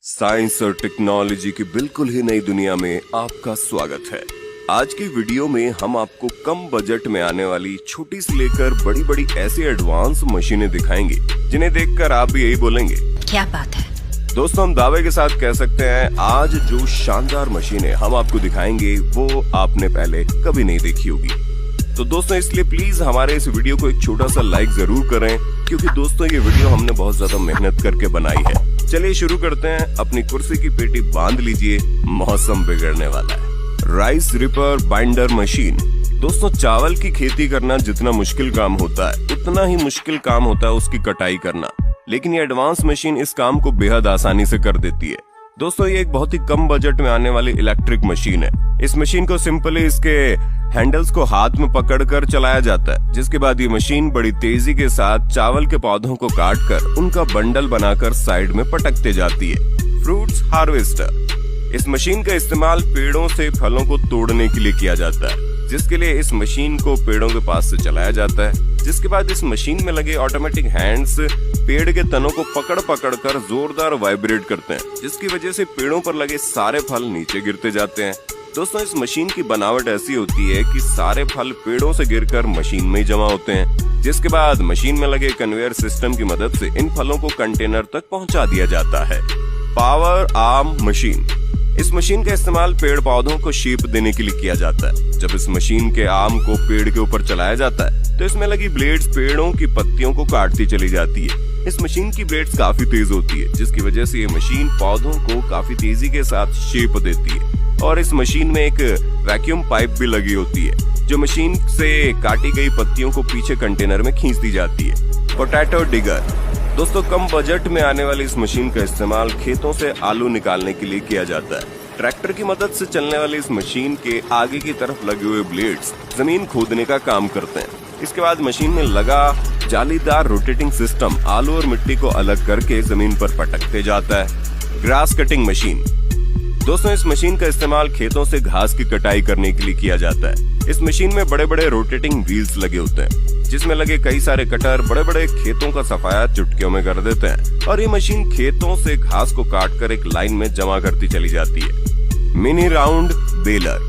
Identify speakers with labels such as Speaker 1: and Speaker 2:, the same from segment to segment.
Speaker 1: Science और technology की बिल्कुल ही नई दुनिया में आपका स्वागत है। आज की वीडियो में हम आपको कम बजट में आने वाली छोटी से लेकर बड़ी बड़ी ऐसी एडवांस मशीनें दिखाएंगे जिन्हें देखकर आप भी यही बोलेंगे,
Speaker 2: क्या बात है।
Speaker 1: दोस्तों, हम दावे के साथ कह सकते हैं आज जो शानदार मशीनें हम आपको दिखाएंगे वो आपने पहले कभी नहीं देखी होगी। तो दोस्तों, इसलिए प्लीज हमारे इस वीडियो को एक छोटा सा लाइक जरूर करें, क्योंकि दोस्तों ये वीडियो हमने बहुत ज्यादा मेहनत करके बनाई है। चलिए शुरू करते हैं। अपनी कुर्सी की पेटी बांध लीजिए, मौसम बिगड़ने वाला है। Rice ripper binder machine. दोस्तों, चावल की खेती करना जितना मुश्किल काम होता है उतना ही मुश्किल काम होता है उसकी कटाई करना, लेकिन ये एडवांस मशीन इस काम को बेहद आसानी से कर देती है। दोस्तों, ये एक बहुत ही कम बजट में आने वाली इलेक्ट्रिक मशीन है। इस मशीन को सिंपली इसके हैंडल्स को हाथ में पकड़कर चलाया जाता है, जिसके बाद ये मशीन बड़ी तेजी के साथ चावल के पौधों को काटकर उनका बंडल बनाकर साइड में पटकते जाती है। Fruits harvester. इस मशीन का इस्तेमाल पेड़ों से फलों को तोड़ने के लिए किया जाता है, जिसके लिए इस मशीन को पेड़ों के पास से चलाया जाता है। जिसके बाद इस मशीन में लगे ऑटोमेटिक हैंड्स पेड़ के तनों को पकड़ पकड़ कर जोरदार वाइब्रेट करते हैं, जिसकी वजह से पेड़ों पर लगे सारे फल नीचे गिरते जाते हैं। दोस्तों, इस मशीन की बनावट ऐसी होती है कि सारे फल पेड़ों से गिरकर मशीन में ही जमा होते हैं, जिसके बाद मशीन में लगे कन्वेयर सिस्टम की मदद से इन फलों को कंटेनर तक पहुंचा दिया जाता है। Power arm machine. इस मशीन का इस्तेमाल पेड़ पौधों को शेप देने के लिए किया जाता है। जब इस मशीन के आर्म को पेड़ के ऊपर चलाया जाता है तो इसमें लगी ब्लेड्स पेड़ों की पत्तियों को काटती चली जाती है। इस मशीन की ब्लेड्स काफी तेज होती है, जिसकी वजह से ये मशीन पौधों को काफी तेजी के साथ शेप देती है। और इस मशीन में एक वैक्यूम पाइप भी लगी होती है, जो मशीन से काटी गई पत्तियों को पीछे कंटेनर में खींच दी जाती है। Potato digger. दोस्तों, कम बजट में आने वाली इस मशीन का इस्तेमाल खेतों से आलू निकालने के लिए किया जाता है। ट्रैक्टर की मदद से चलने वाली इस मशीन के आगे की तरफ लगे हुए ब्लेड्स जमीन खोदने का काम करते हैं। इसके बाद मशीन में लगा जालीदार रोटेटिंग सिस्टम आलू और मिट्टी को अलग करके जमीन पर पटकते जाता है। Grass cutting machine. दोस्तों, इस मशीन का इस्तेमाल खेतों से घास की कटाई करने के लिए किया जाता है। इस मशीन में बड़े बड़े रोटेटिंग व्हील्स लगे होते हैं, जिसमें लगे कई सारे कटर बड़े बड़े खेतों का सफाया चुटकियों में कर देते हैं, और ये मशीन खेतों से घास को काटकर एक लाइन में जमा करती चली जाती है। Mini round baler.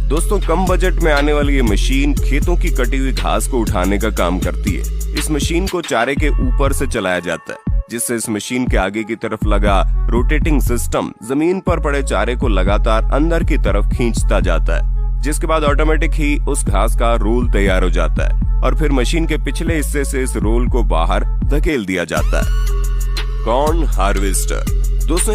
Speaker 1: दोस्तों, कम बजट में आने वाली ये मशीन खेतों की कटी हुई घास को उठाने का काम करती है। इस मशीन को चारे के ऊपर से चलाया जाता है, जिससे इस मशीन के आगे की तरफ लगा रोटेटिंग सिस्टम जमीन पर पड़े चारे को लगातार अंदर की तरफ खींचता जाता है, जिसके बाद ऑटोमेटिक ही उस घास का रोल तैयार हो जाता है और फिर मशीन के पिछले हिस्से से इस रोल को बाहर धकेल दिया जाता है। Corn harvester. दोस्तों, इस